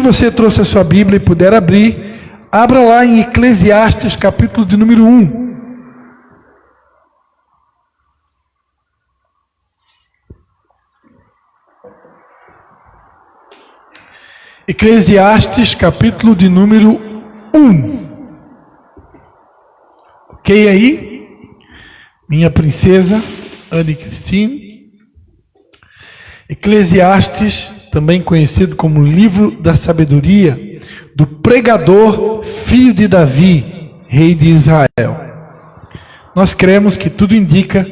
se você trouxe a sua Bíblia e puder abrir, abra lá em Eclesiastes, capítulo de número 1. Eclesiastes, capítulo de número 1. Ok aí? Minha princesa, Anne Cristine. Eclesiastes, também conhecido como livro da sabedoria, do pregador, filho de Davi, rei de Israel. Nós cremos que tudo indica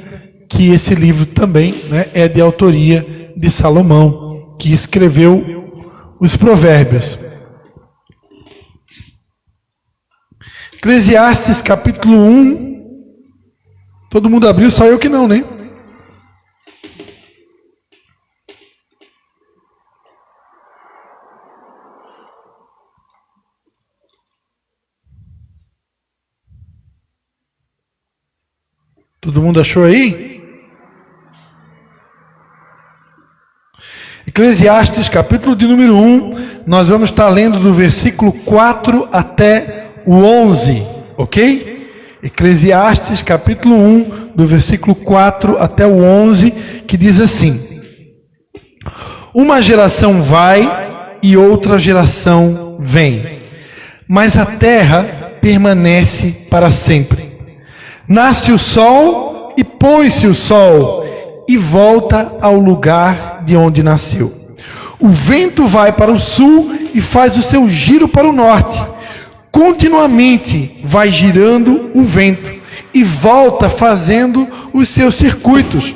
que esse livro também, é de autoria de Salomão, que escreveu os provérbios. Eclesiastes capítulo 1. Todo mundo abriu, só eu que não, né? Todo mundo achou aí? Eclesiastes, capítulo de número 1, nós vamos estar lendo do versículo 4 até o 11, ok? Eclesiastes, capítulo 1, do versículo 4 até o 11, que diz assim: Uma geração vai e outra geração vem, mas a terra permanece para sempre. Nasce o sol e põe-se o sol, e volta ao lugar de onde nasceu. O vento vai para o sul e faz o seu giro para o norte. Continuamente vai girando o vento e volta fazendo os seus circuitos.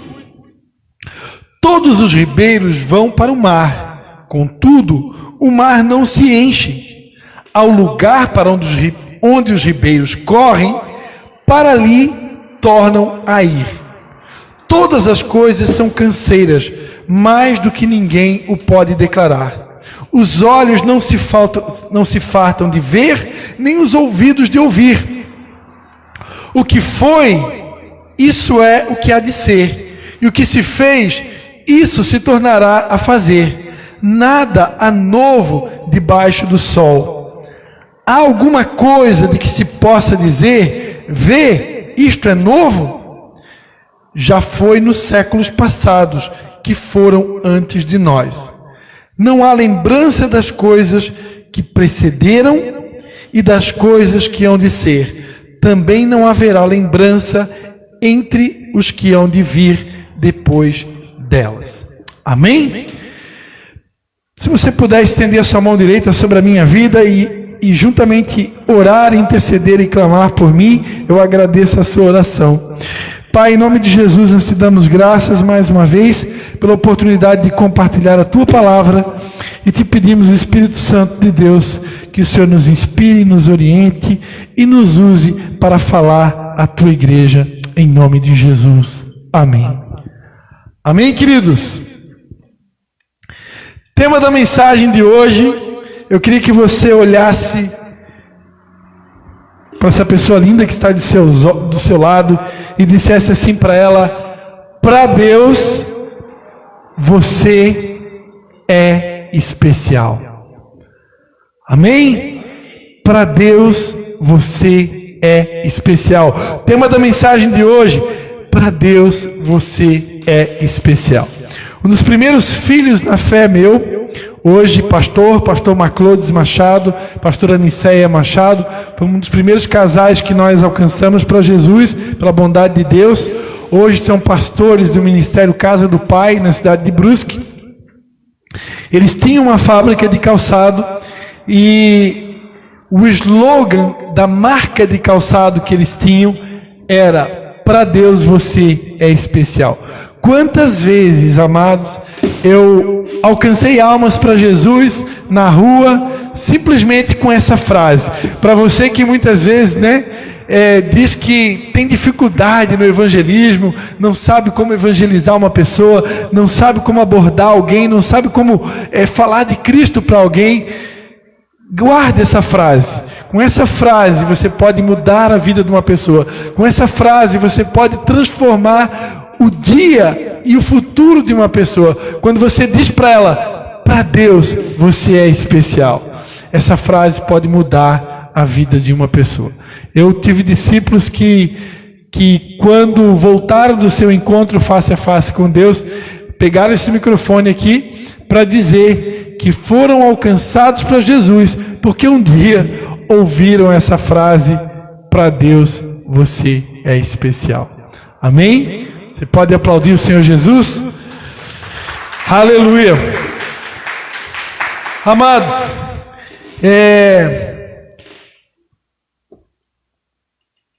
Todos os ribeiros vão para o mar, contudo, o mar não se enche. Ao lugar para onde os ribeiros correm, para ali tornam a ir. Todas as coisas são canseiras, mais do que ninguém o pode declarar. Os olhos não se fartam de ver, nem os ouvidos de ouvir. O que foi, isso é o que há de ser. E o que se fez, isso se tornará a fazer. Nada há novo debaixo do sol. Há alguma coisa de que se possa dizer, vê, isto é novo? Já foi nos séculos passados, que foram antes de nós. Não há lembrança das coisas que precederam e das coisas que hão de ser. Também não haverá lembrança entre os que hão de vir depois delas. Amém? Se você puder estender a sua mão direita sobre a minha vida e juntamente orar, interceder e clamar por mim, eu agradeço a sua oração. Pai, em nome de Jesus, nós te damos graças mais uma vez pela oportunidade de compartilhar a tua palavra e te pedimos, Espírito Santo de Deus, que o Senhor nos inspire, nos oriente e nos use para falar à tua igreja, em nome de Jesus. Amém. Amém, queridos? Tema da mensagem de hoje, eu queria que você olhasse para essa pessoa linda que está do seu lado e dissesse assim para ela: para Deus você é especial. Amém? Para Deus você é especial. Tema da mensagem de hoje: para Deus você é especial. Um dos primeiros filhos na fé meu, hoje pastor Maclodes Machado, pastora Aniceia Machado, foi um dos primeiros casais que nós alcançamos para Jesus, pela bondade de Deus. Hoje são pastores do Ministério Casa do Pai, na cidade de Brusque. Eles tinham uma fábrica de calçado e o slogan da marca de calçado que eles tinham era: para Deus você é especial. Quantas vezes, amados, eu alcancei almas para Jesus na rua, simplesmente com essa frase. Para você que muitas vezes, diz que tem dificuldade no evangelismo, não sabe como evangelizar uma pessoa, não sabe como abordar alguém, não sabe como falar de Cristo para alguém, guarde essa frase. Com essa frase você pode mudar a vida de uma pessoa. Com essa frase você pode transformar o dia e o futuro de uma pessoa. Quando você diz para ela: para Deus você é especial. Essa frase pode mudar a vida de uma pessoa. Eu tive discípulos que quando voltaram do seu encontro face a face com Deus, pegaram esse microfone aqui para dizer que foram alcançados para Jesus, porque um dia ouviram essa frase: para Deus você é especial. Amém? Você pode aplaudir o Senhor Jesus? Aleluia! Amados,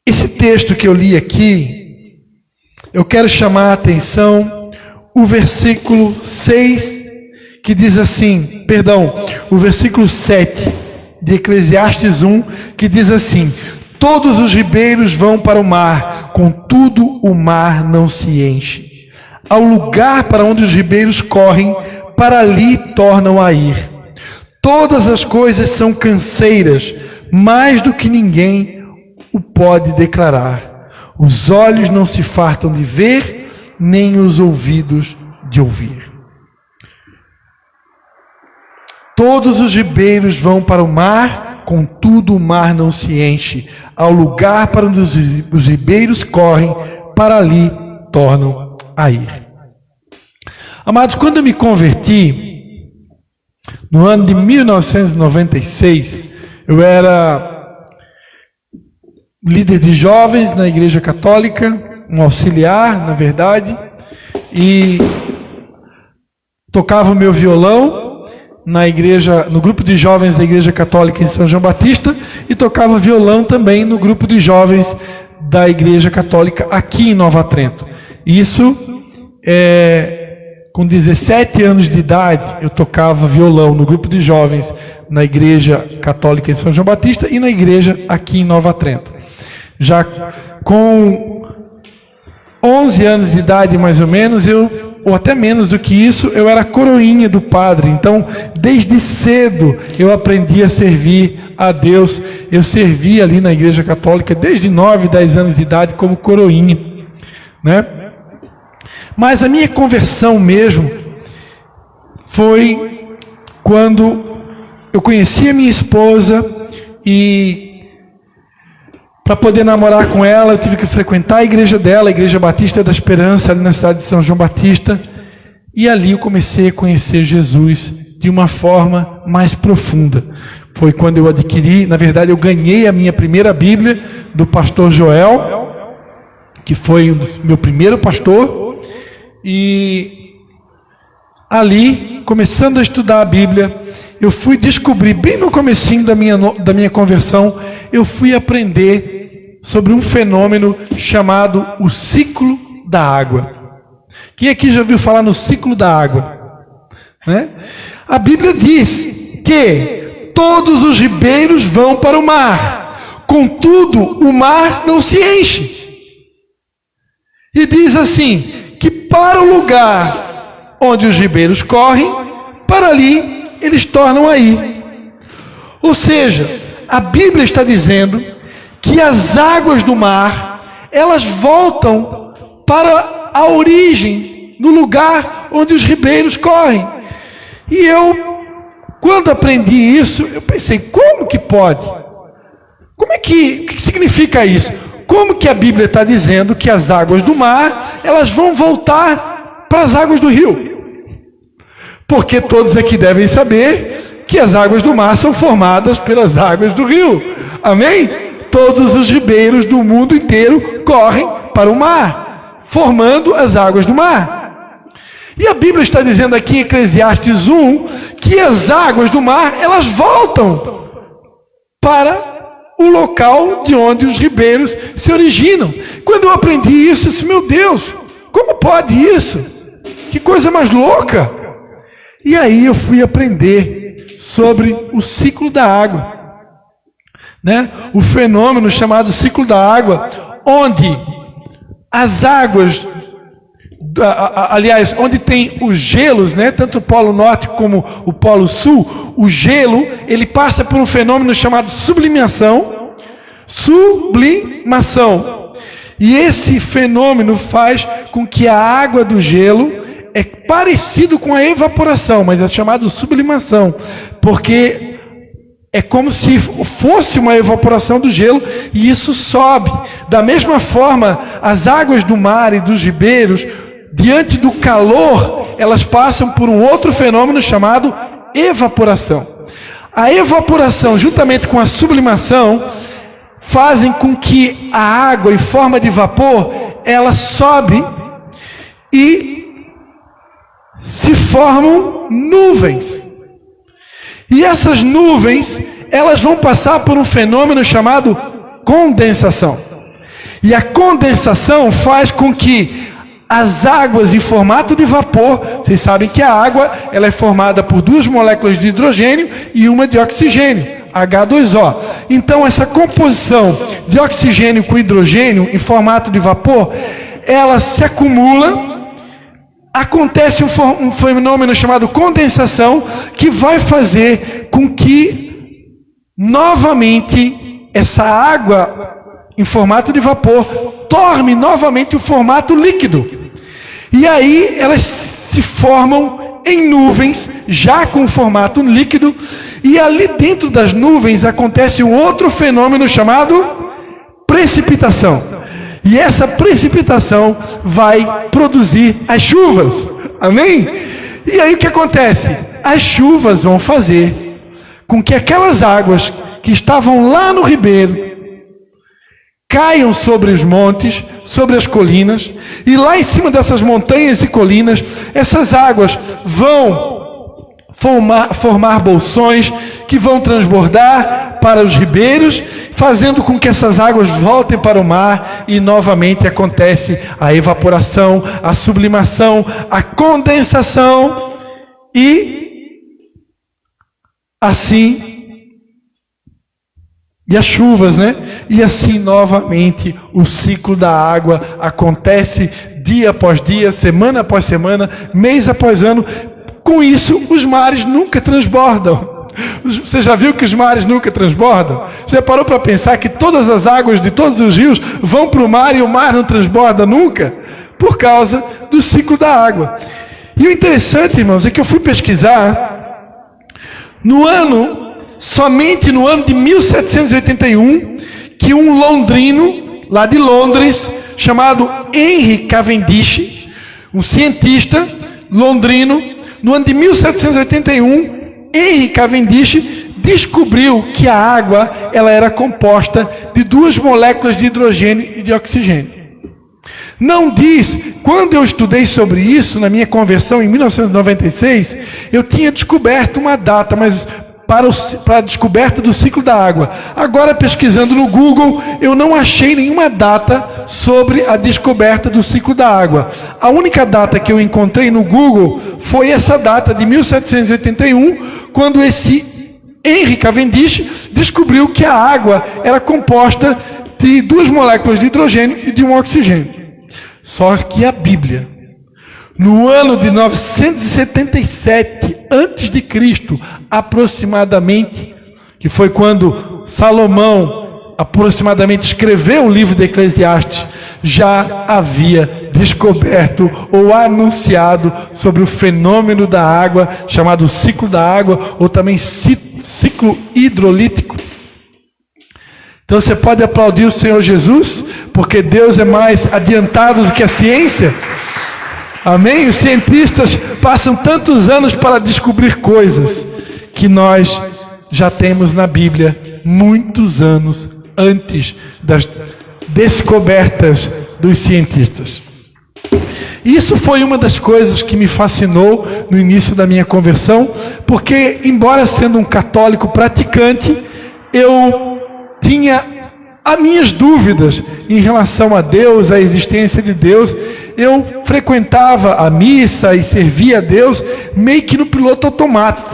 esse texto que eu li aqui, eu quero chamar a atenção o versículo 6, que diz assim, o versículo 7 de Eclesiastes 1, que diz assim: todos os ribeiros vão para o mar, contudo o mar não se enche. Ao lugar para onde os ribeiros correm, para ali tornam a ir. Todas as coisas são canseiras, mais do que ninguém o pode declarar. Os olhos não se fartam de ver, nem os ouvidos de ouvir. Todos os ribeiros vão para o mar, contudo o mar não se enche. Ao lugar para onde os ribeiros correm, para ali tornam a ir. Amados, quando eu me converti, no ano de 1996, eu era líder de jovens na Igreja Católica, um auxiliar, na verdade, e tocava o meu violão na igreja, no grupo de jovens da Igreja Católica em São João Batista, e tocava violão também no grupo de jovens da Igreja Católica aqui em Nova Trento. Isso com 17 anos de idade, eu tocava violão no grupo de jovens na Igreja Católica em São João Batista e na igreja aqui em Nova Trento. Já com 11 anos de idade, mais ou menos, ou até menos do que isso, eu era coroinha do padre. Então, desde cedo, eu aprendi a servir a Deus. Eu servi ali na Igreja Católica desde 9, 10 anos de idade como coroinha, né? Mas a minha conversão mesmo foi quando eu conheci a minha esposa, e para poder namorar com ela eu tive que frequentar a igreja dela, a Igreja Batista da Esperança, ali na cidade de São João Batista, e ali eu comecei a conhecer Jesus de uma forma mais profunda. Foi quando eu adquiri, na verdade eu ganhei a minha primeira Bíblia do pastor Joel, que foi meu primeiro pastor. E ali, começando a estudar a Bíblia, eu fui descobrir, bem no comecinho da minha conversão, eu fui aprender sobre um fenômeno chamado o ciclo da água. Quem aqui já ouviu falar no ciclo da água? Né? A Bíblia diz que todos os ribeiros vão para o mar, contudo o mar não se enche. E diz assim, que para o lugar onde os ribeiros correm, para ali eles tornam a ir. Ou seja, a Bíblia está dizendo que as águas do mar, elas voltam para a origem, no lugar onde os ribeiros correm. E eu, quando aprendi isso, eu pensei, como que pode? O que significa isso? Como que a Bíblia está dizendo que as águas do mar, elas vão voltar para as águas do rio? Porque todos aqui devem saber que as águas do mar são formadas pelas águas do rio. Amém? Todos os ribeiros do mundo inteiro correm para o mar, formando as águas do mar. E a Bíblia está dizendo aqui em Eclesiastes 1, que as águas do mar, elas voltam para o local de onde os ribeiros se originam. Quando eu aprendi isso, eu disse, meu Deus, como pode isso? Que coisa mais louca! E aí eu fui aprender sobre o ciclo da água, né? O fenômeno chamado ciclo da água, onde as águas, aliás, onde tem os gelos, né? Tanto o Polo Norte como o Polo Sul, o gelo, ele passa por um fenômeno chamado sublimação. E esse fenômeno faz com que a água do gelo, é parecido com a evaporação, mas é chamado sublimação, porque é como se fosse uma evaporação do gelo e isso sobe. Da mesma forma, as águas do mar e dos ribeiros, diante do calor, elas passam por um outro fenômeno chamado evaporação. A evaporação, juntamente com a sublimação, fazem com que a água, em forma de vapor, ela sobe e se formam nuvens. E essas nuvens, elas vão passar por um fenômeno chamado condensação. E a condensação faz com que as águas em formato de vapor, vocês sabem que a água ela é formada por 2 moléculas de hidrogênio e uma de oxigênio, H2O. Então essa composição de oxigênio com hidrogênio em formato de vapor, ela se acumula. Acontece um fenômeno chamado condensação, que vai fazer com que, novamente, essa água em formato de vapor torne novamente o formato líquido. E aí elas se formam em nuvens, já com formato líquido, e ali dentro das nuvens acontece um outro fenômeno chamado precipitação. E essa precipitação vai produzir as chuvas. Amém? E aí o que acontece? As chuvas vão fazer com que aquelas águas que estavam lá no ribeiro caiam sobre os montes, sobre as colinas, e lá em cima dessas montanhas e colinas, essas águas vão formar bolsões que vão transbordar para os ribeiros, fazendo com que essas águas voltem para o mar, e novamente acontece a evaporação, a sublimação, a condensação, e assim, e as chuvas, né? E assim novamente o ciclo da água acontece dia após dia, semana após semana, mês após ano. Com isso, os mares nunca transbordam. Você já viu que os mares nunca transbordam? Você já parou para pensar que todas as águas de todos os rios vão para o mar e o mar não transborda nunca? Por causa do ciclo da água. E o interessante, irmãos, é que eu fui pesquisar somente no ano de 1781, que um londrino, lá de Londres, chamado Henry Cavendish, um cientista londrino, no ano de 1781, Henry Cavendish descobriu que a água ela era composta de 2 moléculas de hidrogênio e de oxigênio. Não diz, quando eu estudei sobre isso, na minha conversão em 1996, eu tinha descoberto uma data, mas para a descoberta do ciclo da água. Agora, pesquisando no Google, eu não achei nenhuma data sobre a descoberta do ciclo da água. A única data que eu encontrei no Google foi essa data de 1781, quando esse Henry Cavendish descobriu que a água era composta de 2 moléculas de hidrogênio e de um oxigênio. Só que a Bíblia, no ano de 977 a.C., aproximadamente, que foi quando Salomão aproximadamente escreveu o livro de Eclesiastes, já havia descoberto ou anunciado sobre o fenômeno da água, chamado ciclo da água, ou também ciclo hidrolítico. Então você pode aplaudir o Senhor Jesus, porque Deus é mais adiantado do que a ciência. Amém? Os cientistas passam tantos anos para descobrir coisas que nós já temos na Bíblia muitos anos antes das descobertas dos cientistas. Isso foi uma das coisas que me fascinou no início da minha conversão, porque, embora sendo um católico praticante, eu tinha as minhas dúvidas em relação a Deus, à existência de Deus. Eu frequentava a missa e servia a Deus meio que no piloto automático,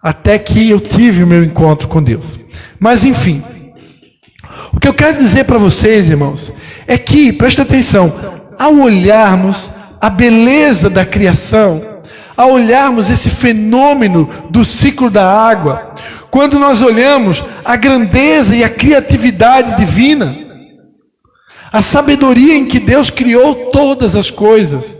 até que eu tive o meu encontro com Deus. Mas enfim, o que eu quero dizer para vocês, irmãos, é que, presta atenção, ao olharmos a beleza da criação, ao olharmos esse fenômeno do ciclo da água, quando nós olhamos a grandeza e a criatividade divina, a sabedoria em que Deus criou todas as coisas,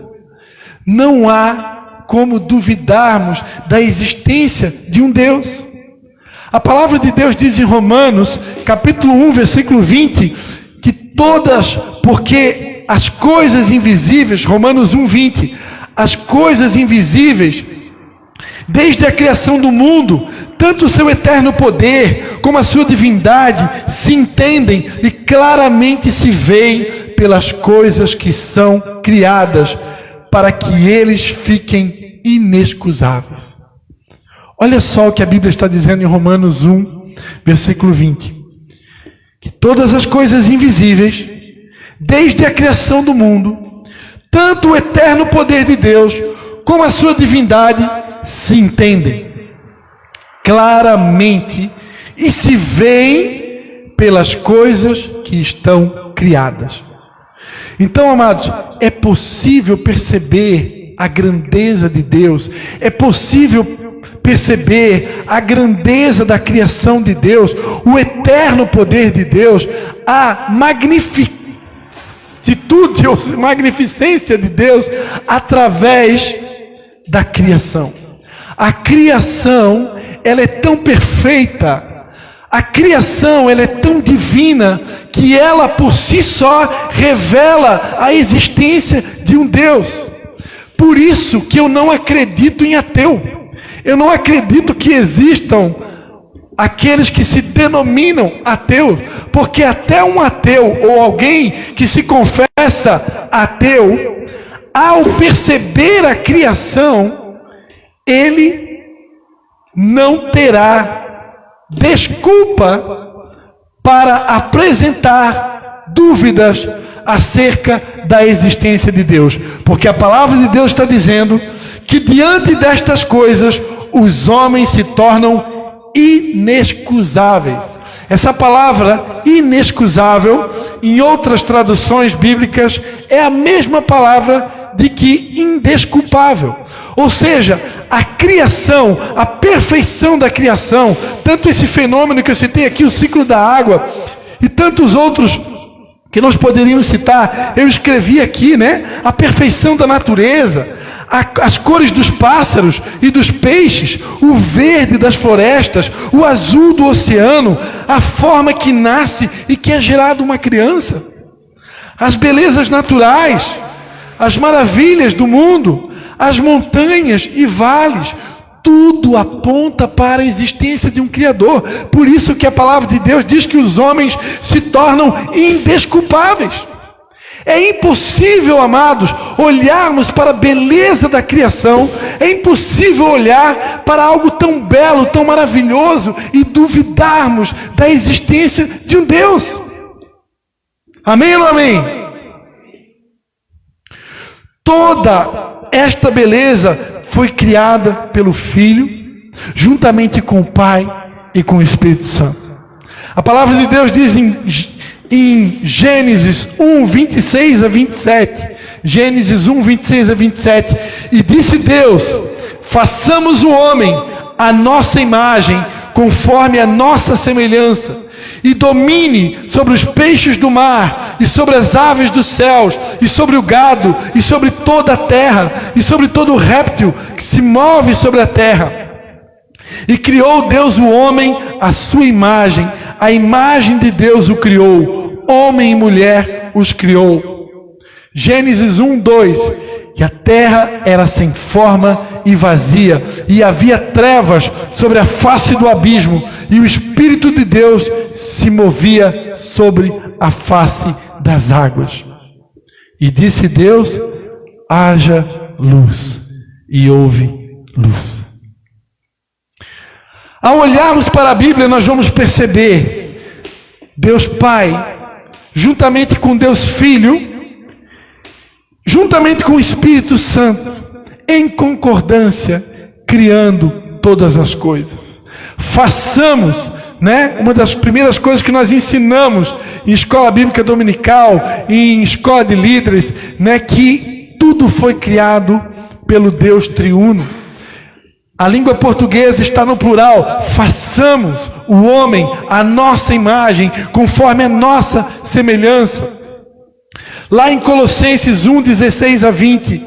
Não há como duvidarmos da existência de um Deus. A palavra de Deus diz em Romanos, capítulo 1, versículo 20, que porque as coisas invisíveis, Romanos 1, 20, as coisas invisíveis, desde a criação do mundo, tanto o seu eterno poder, como a sua divindade, se entendem e claramente se veem pelas coisas que são criadas, para que eles fiquem inexcusáveis. Olha só o que a Bíblia está dizendo em Romanos 1, versículo 20. Que todas as coisas invisíveis, desde a criação do mundo, tanto o eterno poder de Deus, como a sua divindade, se entendem claramente e se veem pelas coisas que estão criadas. Então, amados, é possível perceber a grandeza de Deus, é possível perceber a grandeza da criação de Deus, o eterno poder de Deus, a magnificência de Deus através da criação. A criação, ela é tão perfeita, a criação, ela é tão divina, que ela por si só revela a existência de um Deus. Por isso que eu não acredito em ateu. Eu não acredito que existam aqueles que se denominam ateus, porque até um ateu ou alguém que se confessa ateu, ao perceber a criação, ele não terá desculpa para apresentar dúvidas acerca da existência de Deus, porque a palavra de Deus está dizendo que diante destas coisas os homens se tornam inexcusáveis. Essa palavra inexcusável, em outras traduções bíblicas, é a mesma palavra de que indesculpável. Ou seja, a criação, a perfeição da criação, tanto esse fenômeno que eu citei aqui, o ciclo da água, e tantos outros que nós poderíamos citar, eu escrevi aqui, a perfeição da natureza, as cores dos pássaros e dos peixes, o verde das florestas, o azul do oceano, a forma que nasce e que é gerada uma criança, as belezas naturais, as maravilhas do mundo, as montanhas e vales, tudo aponta para a existência de um Criador. Por isso que a palavra de Deus diz que os homens se tornam indesculpáveis. É impossível, amados, olharmos para a beleza da criação, é impossível olhar para algo tão belo, tão maravilhoso e duvidarmos da existência de um Deus. Amém ou não amém? Toda esta beleza foi criada pelo Filho, juntamente com o Pai e com o Espírito Santo. A palavra de Deus diz em Gênesis 1, 26 a 27, Gênesis 1, 26 a 27, e disse Deus: façamos o homem à nossa imagem, conforme a nossa semelhança, e domine sobre os peixes do mar, e sobre as aves dos céus, e sobre o gado, e sobre toda a terra, e sobre todo o réptil que se move sobre a terra. E criou Deus o homem à sua imagem, a imagem de Deus o criou, homem e mulher os criou. Gênesis 1, 2, e a terra era sem forma e vazia, e havia trevas sobre a face do abismo, e o Espírito de Deus se movia sobre a face das águas. E disse Deus: haja luz, e houve luz. Ao olharmos para a Bíblia, nós vamos perceber Deus Pai, juntamente com Deus Filho, juntamente com o Espírito Santo, em concordância, criando todas as coisas. Façamos, uma das primeiras coisas que nós ensinamos em escola bíblica dominical, em escola de líderes, que tudo foi criado pelo Deus triuno. A língua portuguesa está no plural: façamos o homem à nossa imagem, conforme a nossa semelhança. Lá em Colossenses 1, 16 a 20,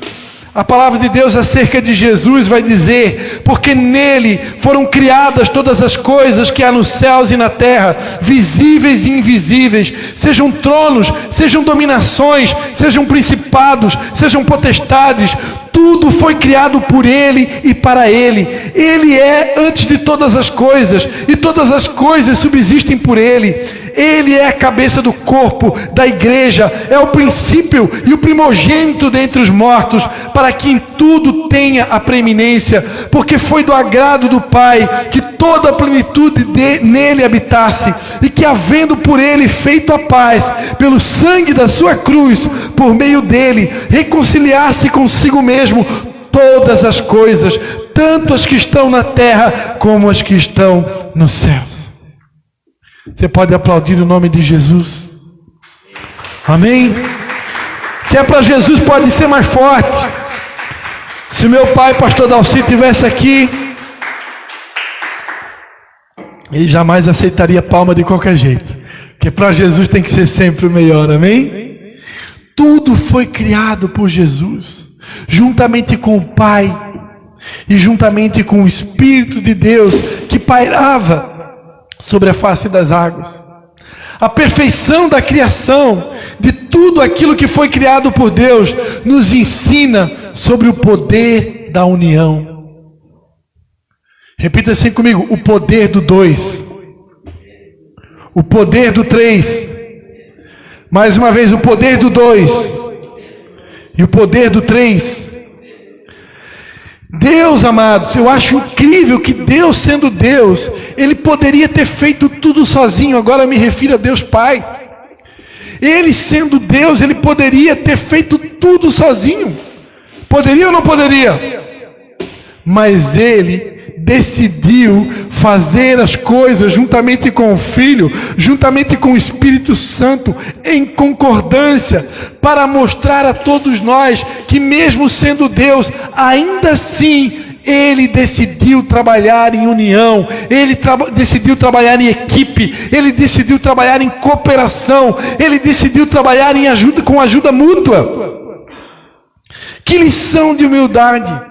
A palavra de Deus acerca de Jesus vai dizer: porque nele foram criadas todas as coisas que há nos céus e na terra, visíveis e invisíveis, sejam tronos, sejam dominações, sejam principados, sejam potestades, tudo foi criado por ele e para ele. Ele é antes de todas as coisas, e todas as coisas subsistem por ele. Ele é a cabeça do corpo, da igreja, é o princípio e o primogênito dentre os mortos, para que em tudo tenha a preeminência, porque foi do agrado do Pai que toda a plenitude nele habitasse, e que havendo por ele feito a paz, pelo sangue da sua cruz, por meio dele, reconciliasse consigo mesmo todas as coisas, tanto as que estão na terra como as que estão nos céus. Você pode aplaudir o nome de Jesus? Amém? Se é para Jesus, pode ser mais forte. Se meu pai, pastor Dalci, estivesse aqui, ele jamais aceitaria palma de qualquer jeito, porque para Jesus tem que ser sempre o melhor. Amém? Tudo foi criado por Jesus, juntamente com o Pai e juntamente com o Espírito de Deus que pairava sobre a face das águas. A perfeição da criação, de tudo aquilo que foi criado por Deus, nos ensina sobre o poder da união. Repita assim comigo: o poder do 2, o poder do 3, mais uma vez, o poder do 2 e o poder do 3. Deus, amados, eu acho incrível que Deus, sendo Deus, Ele poderia ter feito tudo sozinho. Agora me refiro a Deus Pai. Ele, sendo Deus, Ele poderia ter feito tudo sozinho. Poderia ou não poderia? Mas Ele decidiu fazer as coisas juntamente com o Filho, juntamente com o Espírito Santo, em concordância, para mostrar a todos nós que mesmo sendo Deus, ainda assim Ele decidiu trabalhar em união, Ele decidiu trabalhar em equipe, Ele decidiu trabalhar em cooperação, Ele decidiu trabalhar em ajuda, com ajuda mútua. Que lição de humildade!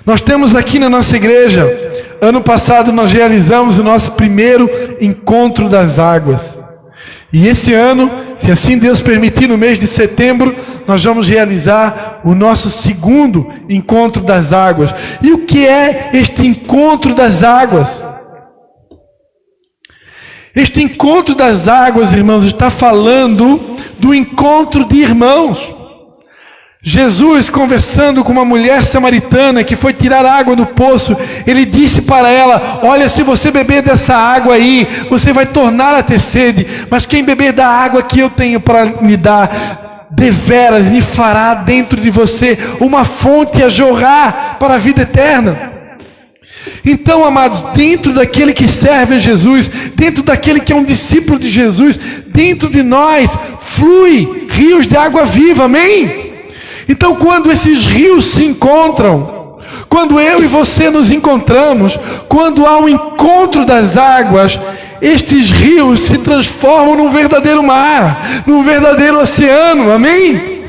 Nós temos aqui na nossa igreja, ano passado nós realizamos o nosso primeiro encontro das águas. E esse ano, se assim Deus permitir, no mês de setembro, nós vamos realizar o nosso segundo encontro das águas. E o que é este encontro das águas? Este encontro das águas, irmãos, está falando do encontro de irmãos. Jesus, conversando com uma mulher samaritana que foi tirar água do poço, Ele disse para ela: olha, se você beber dessa água aí, você vai tornar a ter sede, mas quem beber da água que eu tenho para me dar, deveras lhe fará dentro de você uma fonte a jorrar para a vida eterna. Então, amados, dentro daquele que serve a Jesus, dentro daquele que é um discípulo de Jesus, dentro de nós flui rios de água viva, amém? Então, quando esses rios se encontram, quando eu e você nos encontramos, quando há um encontro das águas, estes rios se transformam num verdadeiro mar, num verdadeiro oceano, amém?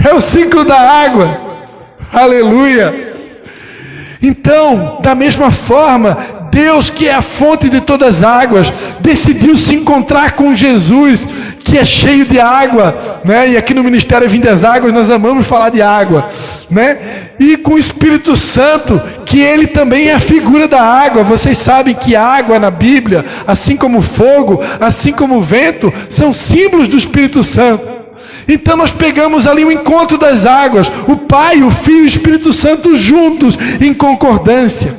É o ciclo da água, aleluia. Então, da mesma forma, Deus, que é a fonte de todas as águas, decidiu se encontrar com Jesus, que é cheio de água, né? E aqui no Ministério Vinde as Águas nós amamos falar de água, né? E com o Espírito Santo, que ele também é a figura da água. Vocês sabem que água na Bíblia, assim como fogo, assim como vento, são símbolos do Espírito Santo. Então nós pegamos ali o encontro das águas, o Pai, o Filho e o Espírito Santo juntos, em concordância,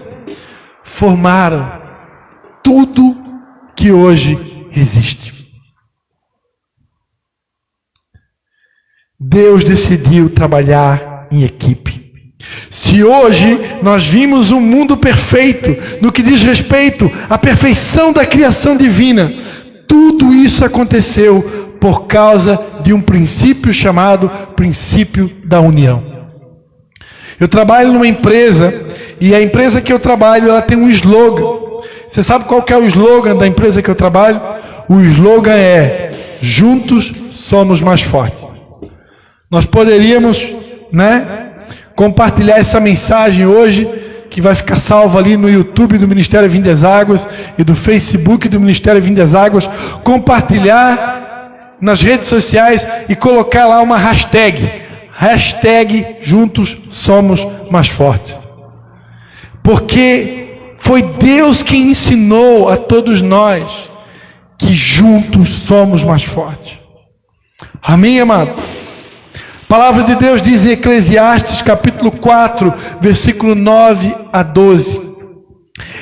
formaram tudo que hoje existe. Deus decidiu trabalhar em equipe. Se hoje nós vimos um mundo perfeito, no que diz respeito à perfeição da criação divina, tudo isso aconteceu por causa de um princípio chamado princípio da união. Eu trabalho numa empresa, e a empresa que eu trabalho, ela tem um slogan. Você sabe qual que é o slogan da empresa que eu trabalho? O slogan é: juntos somos mais fortes. Nós poderíamos, compartilhar essa mensagem hoje, que vai ficar salva ali no YouTube do Ministério Vinha das Águas e do Facebook do Ministério Vinha das Águas, compartilhar nas redes sociais e colocar lá uma hashtag Juntos Somos Mais Fortes. Porque foi Deus quem ensinou a todos nós que juntos somos mais fortes. Amém, amados? A palavra de Deus diz em Eclesiastes capítulo 4, versículo 9 a 12.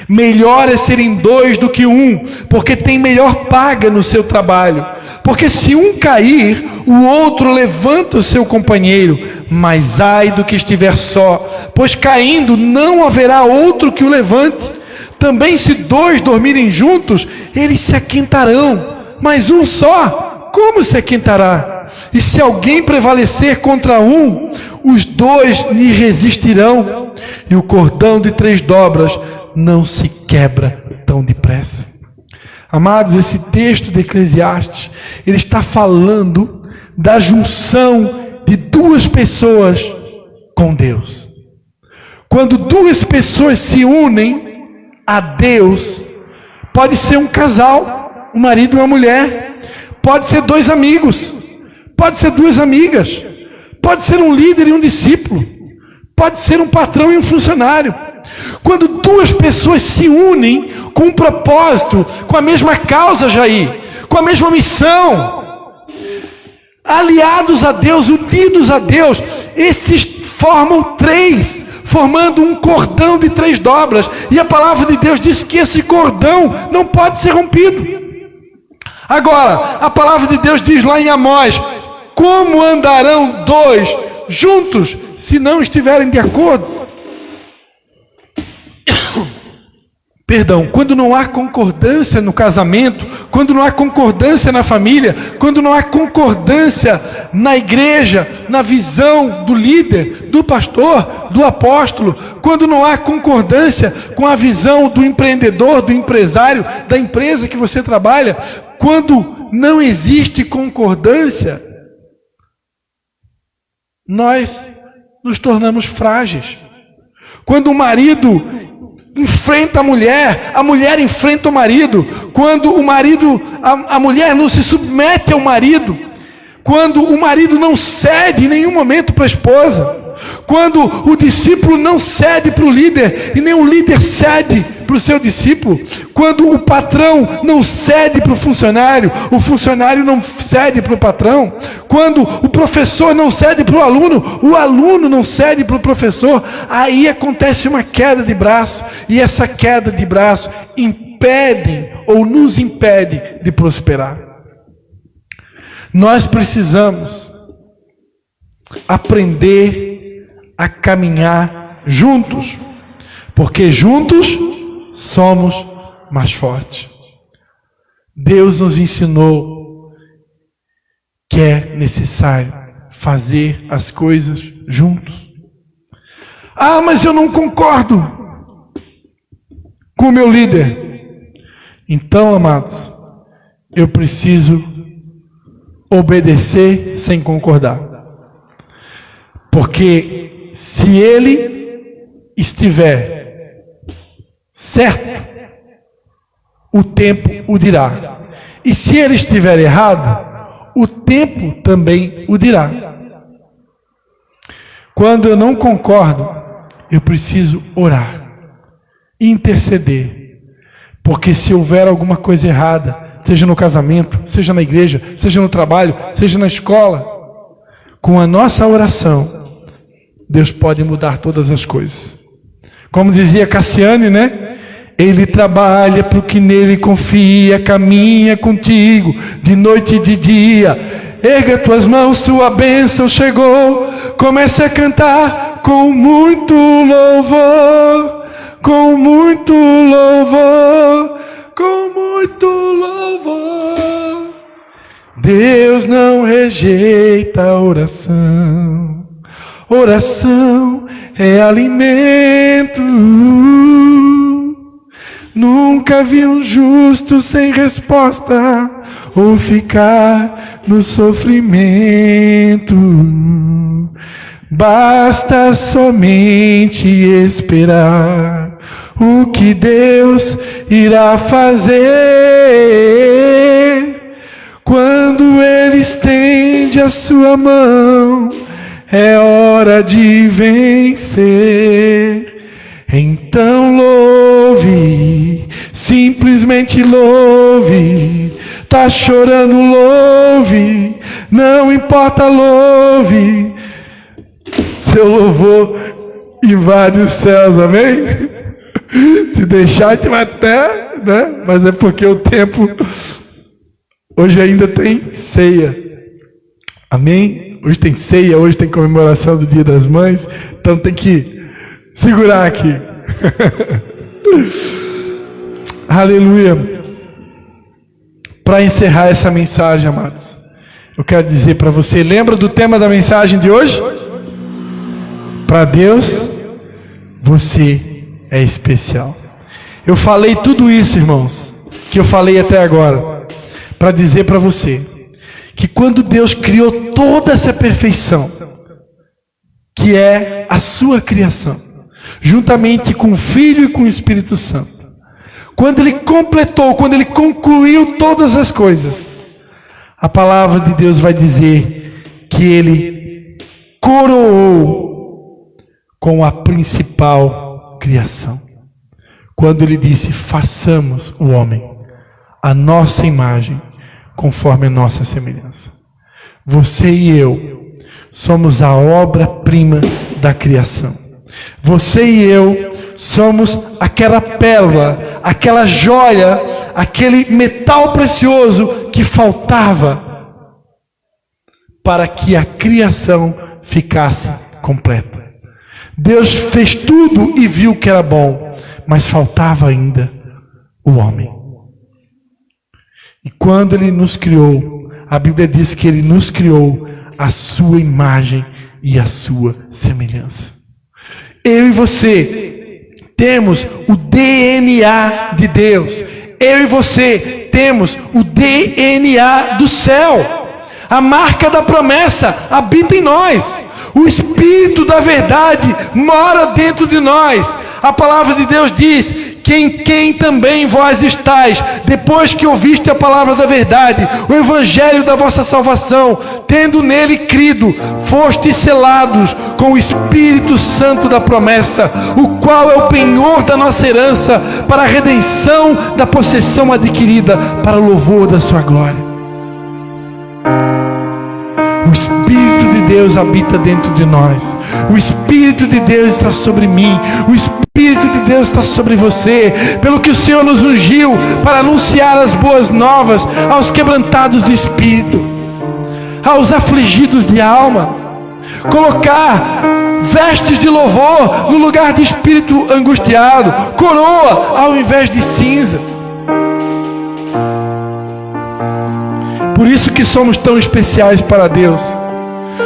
Melhor é serem dois do que um, porque tem melhor paga no seu trabalho. Porque se um cair, o outro levanta o seu companheiro. Mas ai do que estiver só, pois caindo não haverá outro que o levante. Também se dois dormirem juntos, eles se aquentarão. Mas um só, como se aquentará? E se alguém prevalecer contra um, os dois lhe resistirão. E o cordão de 3 dobras não se quebra tão depressa. Amados, esse texto de Eclesiastes, ele está falando da junção de 2 pessoas com Deus. Quando 2 pessoas se unem a Deus, pode ser um casal, um marido e uma mulher, pode ser 2 amigos, pode ser 2 amigas, pode ser um líder e um discípulo, pode ser um patrão e um funcionário. Quando 2 pessoas se unem com um propósito, com a mesma causa, Jair, com a mesma missão, aliados a Deus, unidos a Deus, esses formam 3, formando um cordão de 3 dobras. E a palavra de Deus diz que esse cordão não pode ser rompido. Agora, a palavra de Deus diz lá em Amós: como andarão 2 juntos se não estiverem de acordo? Perdão, quando não há concordância no casamento, quando não há concordância na família, quando não há concordância na igreja, na visão do líder, do pastor, do apóstolo, quando não há concordância com a visão do empreendedor, do empresário, da empresa que você trabalha, quando não existe concordância, nós nos tornamos frágeis. Quando o marido enfrenta a mulher enfrenta o marido, quando o marido, a mulher não se submete ao marido, quando o marido não cede em nenhum momento para a esposa, quando o discípulo não cede para o líder e nem o líder cede para o seu discípulo, quando o patrão não cede para o funcionário não cede para o patrão, quando o professor não cede para o aluno não cede para o professor, aí acontece uma queda de braço, e essa queda de braço nos impede de prosperar. Nós precisamos aprender a caminhar juntos, porque juntos somos mais fortes. Deus nos ensinou que é necessário fazer as coisas juntos. Ah, mas eu não concordo com o meu líder. Então, amados, eu preciso obedecer sem concordar. Porque se ele estiver certo, o tempo o dirá. E se ele estiver errado, o tempo também o dirá. Quando eu não concordo, eu preciso orar, interceder. Porque se houver alguma coisa errada, seja no casamento, seja na igreja, seja no trabalho, seja na escola, com a nossa oração, Deus pode mudar todas as coisas. Como dizia Cassiane, Ele trabalha para o que nele confia, caminha contigo de noite e de dia. Erga tuas mãos, sua bênção chegou. Comece a cantar com muito louvor, com muito louvor, com muito louvor. Deus não rejeita a oração. Oração é alimento. Nunca vi um justo sem resposta ou ficar no sofrimento. Basta somente esperar o que Deus irá fazer. Quando Ele estende a sua mão, é hora de vencer. Então louve, simplesmente louve. Tá chorando, louve. Não importa, louve. Seu louvor invade os céus, amém? Se deixar, te até, né? Mas é porque o tempo... Hoje ainda tem ceia, amém? Hoje tem ceia, hoje tem comemoração do Dia das Mães, então tem que segurar aqui. Aleluia. Para encerrar essa mensagem, amados, eu quero dizer para você, lembra do tema da mensagem de hoje? Para Deus, você é especial. Eu falei tudo isso, irmãos, que eu falei até agora, para dizer para você que quando Deus criou toda essa perfeição, que é a sua criação, juntamente com o Filho e com o Espírito Santo, quando Ele completou, quando Ele concluiu todas as coisas, a palavra de Deus vai dizer que Ele coroou com a principal criação. Quando Ele disse: façamos o homem a nossa imagem, conforme a nossa semelhança. Você e eu somos a obra-prima da criação. Você e eu somos aquela pérola, aquela joia, aquele metal precioso que faltava para que a criação ficasse completa. Deus fez tudo e viu que era bom, mas faltava ainda o homem. E quando Ele nos criou, a Bíblia diz que Ele nos criou a sua imagem e a sua semelhança. Eu e você temos o DNA de Deus. Eu e você temos o DNA do céu. A marca da promessa habita em nós. O Espírito da verdade mora dentro de nós. A palavra de Deus diz que em quem também vós estáis, depois que ouviste a palavra da verdade, o evangelho da vossa salvação, tendo nele crido, fostes selados com o Espírito Santo da promessa, o qual é o penhor da nossa herança, para a redenção da possessão adquirida, para o louvor da sua glória. O Espírito de Deus habita dentro de nós. O Espírito de Deus está sobre mim. O Espírito de Deus está sobre você. Pelo que o Senhor nos ungiu para anunciar as boas novas aos quebrantados de espírito, aos afligidos de alma. Colocar vestes de louvor no lugar de espírito angustiado. Coroa ao invés de cinza. Por isso que somos tão especiais para Deus.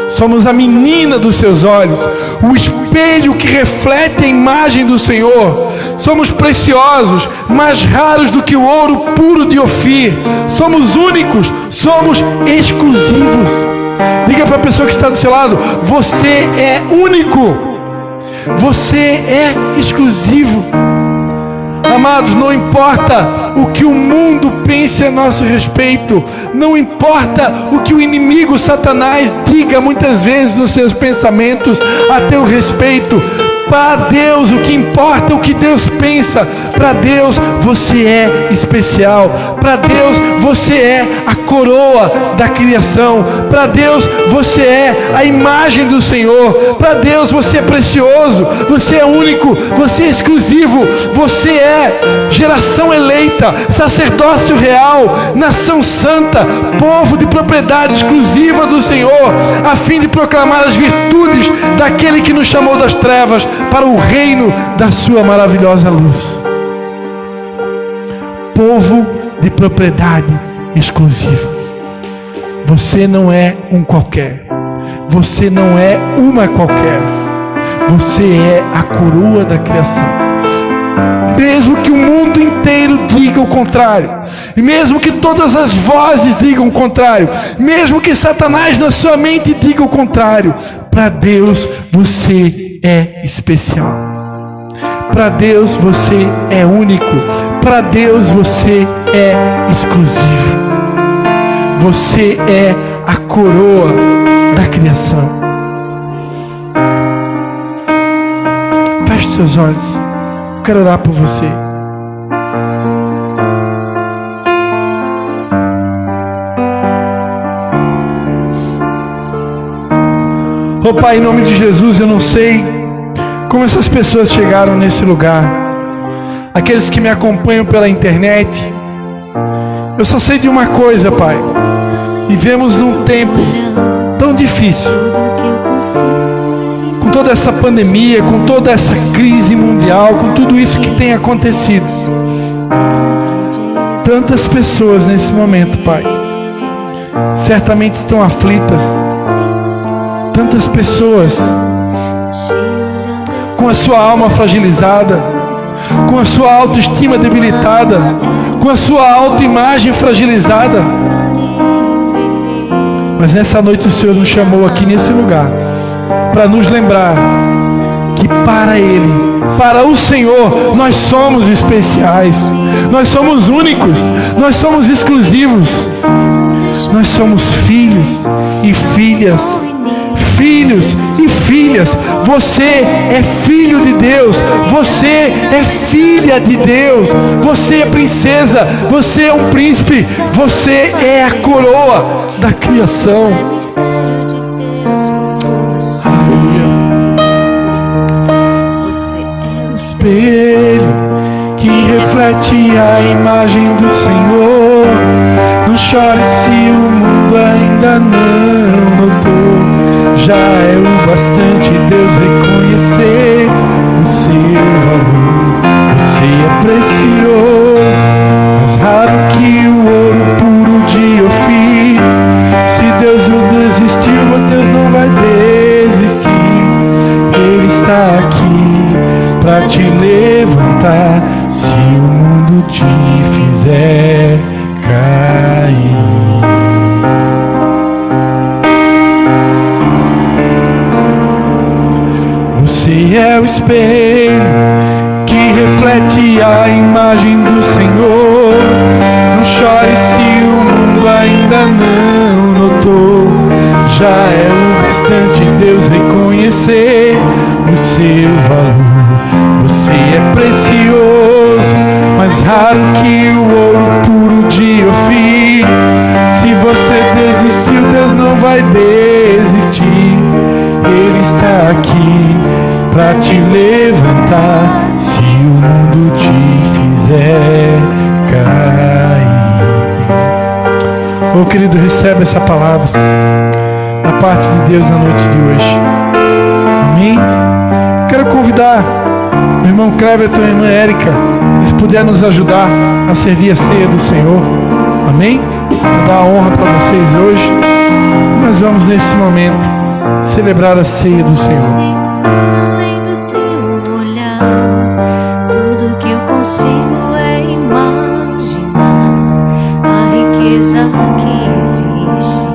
Somos a menina dos seus olhos, o espelho que reflete a imagem do Senhor. Somos preciosos, mais raros do que o ouro puro de Ofir. Somos únicos, somos exclusivos. Diga para a pessoa que está do seu lado: você é único, você é exclusivo. Amados, não importa o que o mundo pense a nosso respeito, não importa o que o inimigo Satanás diga muitas vezes nos seus pensamentos a teu respeito. Para Deus, o que importa é o que Deus pensa. Para Deus, você é especial. Para Deus, você é a coroa da criação. Para Deus, você é a imagem do Senhor. Para Deus, você é precioso. Você é único. Você é exclusivo. Você é geração eleita, sacerdócio real, nação santa, povo de propriedade exclusiva do Senhor, a fim de proclamar as virtudes daquele que nos chamou das trevas para o reino da sua maravilhosa luz. Povo de propriedade exclusiva. Você não é um qualquer. Você não é uma qualquer. Você é a coroa da criação. Mesmo que o mundo inteiro diga o contrário, e mesmo que todas as vozes digam o contrário, mesmo que Satanás na sua mente diga o contrário, para Deus você é especial. Para Deus você é único. Para Deus você é exclusivo. Você é a coroa da criação. Feche seus olhos. Eu quero orar por você. Oh Pai, em nome de Jesus, eu não sei como essas pessoas chegaram nesse lugar. Aqueles que me acompanham pela internet. Eu só sei de uma coisa, Pai. Vivemos num tempo tão difícil. Com toda essa pandemia, com toda essa crise mundial, com tudo isso que tem acontecido. Tantas pessoas nesse momento, Pai, certamente estão aflitas. Tantas pessoas com a sua alma fragilizada, com a sua autoestima debilitada, com a sua autoimagem fragilizada. Mas nessa noite o Senhor nos chamou aqui nesse lugar para nos lembrar que para Ele, para o Senhor, nós somos especiais, nós somos únicos, nós somos exclusivos, nós somos filhos e filhas. Filhos e filhas, você é filho de Deus, você é filha de Deus, você é princesa, você é um príncipe, você é a coroa da criação. Aleluia. Espelho que reflete a imagem do Senhor. Não chore se o mundo ainda não notou. Já é o bastante Deus reconhecer o seu valor. Você é precioso, mais raro que o ouro puro de Ofir. Se Deus não desistiu, Deus não vai desistir. Ele está aqui para te levantar se o mundo te fizer cair. Você é o espelho que reflete a imagem do Senhor. Não chore se o mundo ainda não notou. Já é o bastante Deus reconhecer o seu valor. Você é precioso, mais raro que o ouro puro de Ofir. Se você desistiu, Deus não vai desistir. Ele está aqui para te levantar se o mundo te fizer cair. Oh querido, recebe essa palavra da parte de Deus na noite de hoje. Amém? Quero convidar meu irmão Cleverton e a irmã Érica, se eles puderem nos ajudar a servir a ceia do Senhor. Amém? Vou dar a honra para vocês hoje. Nós vamos nesse momento celebrar a ceia do Senhor. Consigo é imaginar a riqueza que existe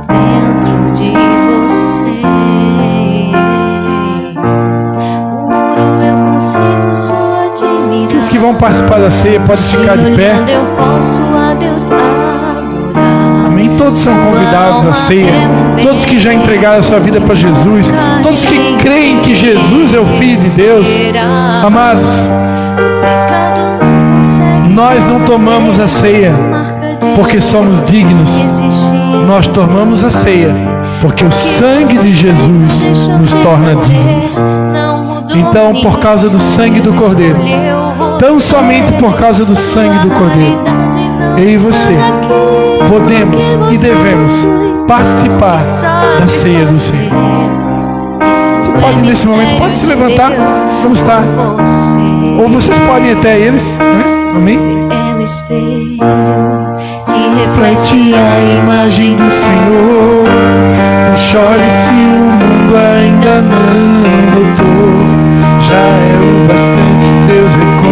dentro de você. O ouro eu consigo só admirar. Aqueles que vão participar da ceia podem ficar de pé. Eu posso a Deus adorar. Amém? Todos são convidados à ceia. Todos que já entregaram a sua vida para Jesus. Todos que creem que Jesus é o Filho de Deus. Amados, nós não tomamos a ceia porque somos dignos. Nós tomamos a ceia porque o sangue de Jesus nos torna dignos. Então, por causa do sangue do Cordeiro, tão somente por causa do sangue do Cordeiro, eu e você podemos e devemos participar da ceia do Senhor. Você pode nesse momento, pode se levantar, vamos estar. Ou vocês podem ir até eles, né? Amém? É o espelho que Reflete a imagem do Senhor. Não chore se o mundo ainda não notou. Já é o bastante Deus reconhecer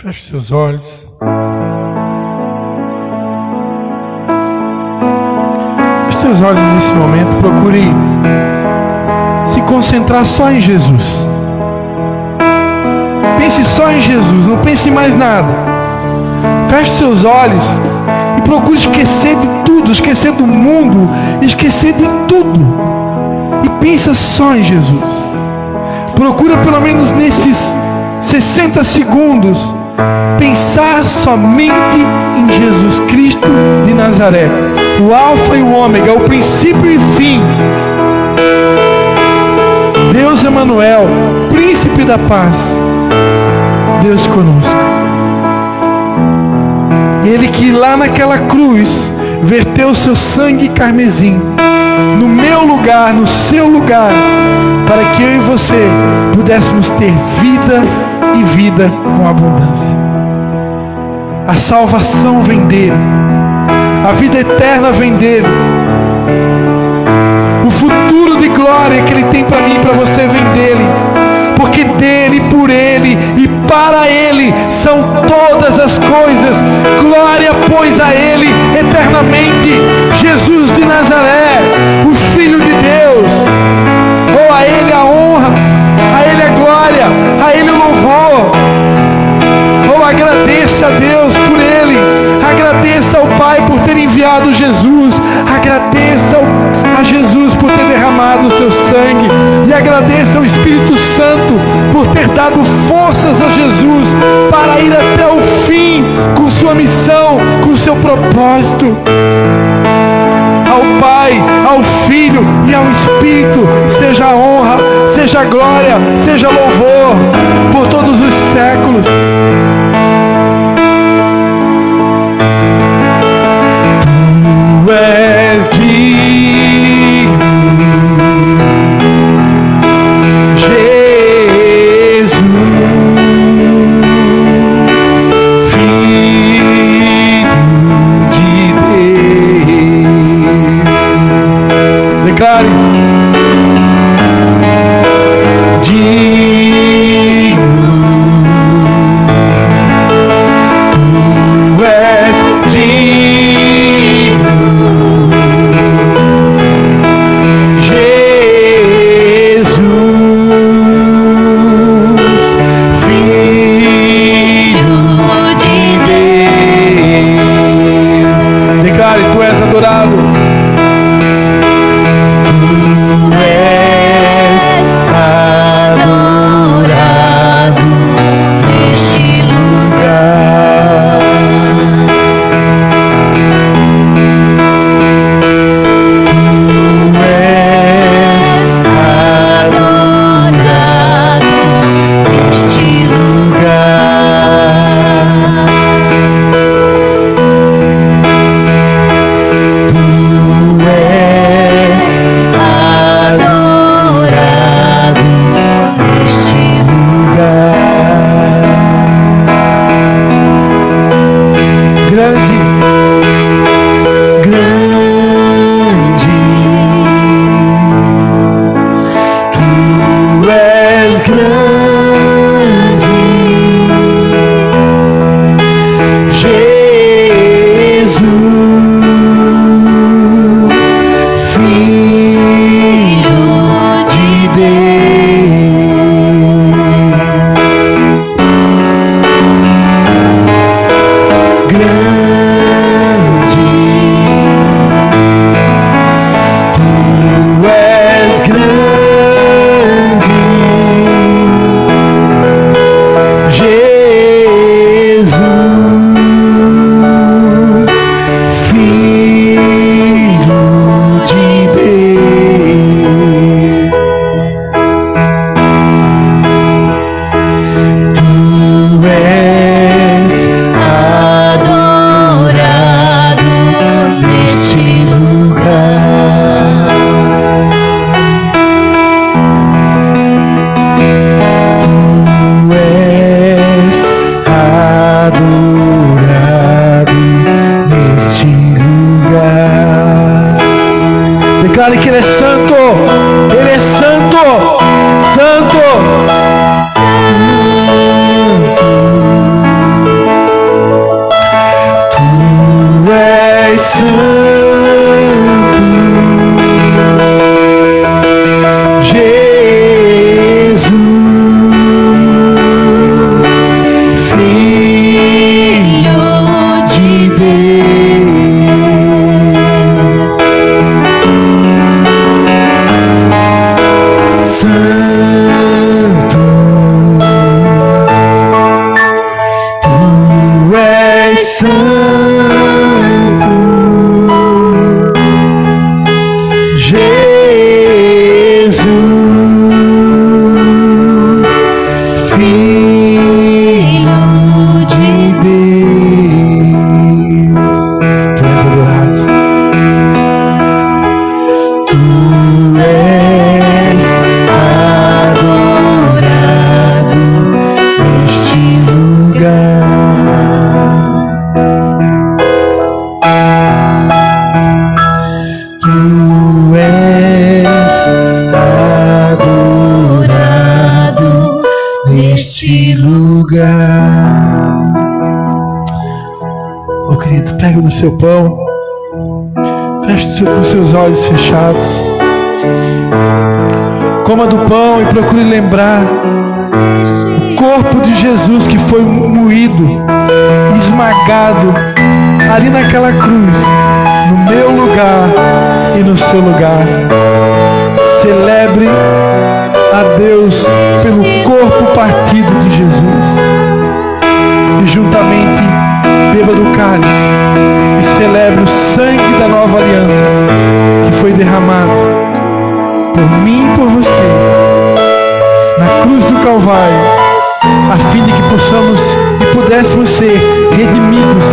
Feche seus olhos. Feche seus olhos nesse momento. Procure se concentrar só em Jesus. Pense só em Jesus, não pense em mais nada. Feche seus olhos e procure esquecer de tudo, esquecer do mundo, esquecer de tudo. E pensa só em Jesus. Procura pelo menos nesses 60 segundos pensar somente em Jesus Cristo de Nazaré, o Alfa e o Ômega, o princípio e fim. Deus Emanuel, príncipe da paz, Deus conosco. Ele que lá naquela cruz verteu seu sangue carmesim no meu lugar, no seu lugar, para que eu e você pudéssemos ter vida e vida com abundância. A salvação vem dele, a vida eterna vem dele, o futuro de glória que ele tem para mim e para você vem dele, porque dele, por ele e para ele são todas as coisas. Glória, pois, a ele eternamente. Jesus de Nazaré, o Filho de Deus. Oh, a ele a honra, a ele a glória, a ele o louvor. Oh, agradeça a Deus por ele, agradeça ao Pai por ter enviado Jesus, agradeça a Jesus por ter derramado o seu sangue, e agradeça ao Espírito Santo por ter dado forças a Jesus para ir até o fim com sua missão, com seu propósito. Ao Pai, ao Filho e ao Espírito seja a honra, seja a glória, seja louvor por todos os séculos. Tu és digno, Jesus, Filho de Deus. Declare: digno, tu és digno, Jesus, Filho de Deus. Declare: tu és adorado. Declare que Ele é santo, Ele é santo, santo, santo. seu pão. Feche com seus olhos fechados. Coma do pão e procure lembrar o corpo de Jesus que foi moído, esmagado ali naquela cruz, no meu lugar e no seu lugar. Celebre a Deus pelo corpo partido de Jesus e juntamente beba do cálice e celebre o sangue da nova aliança que foi derramado por mim e por você na cruz do Calvário, a fim de que possamos e pudéssemos ser redimidos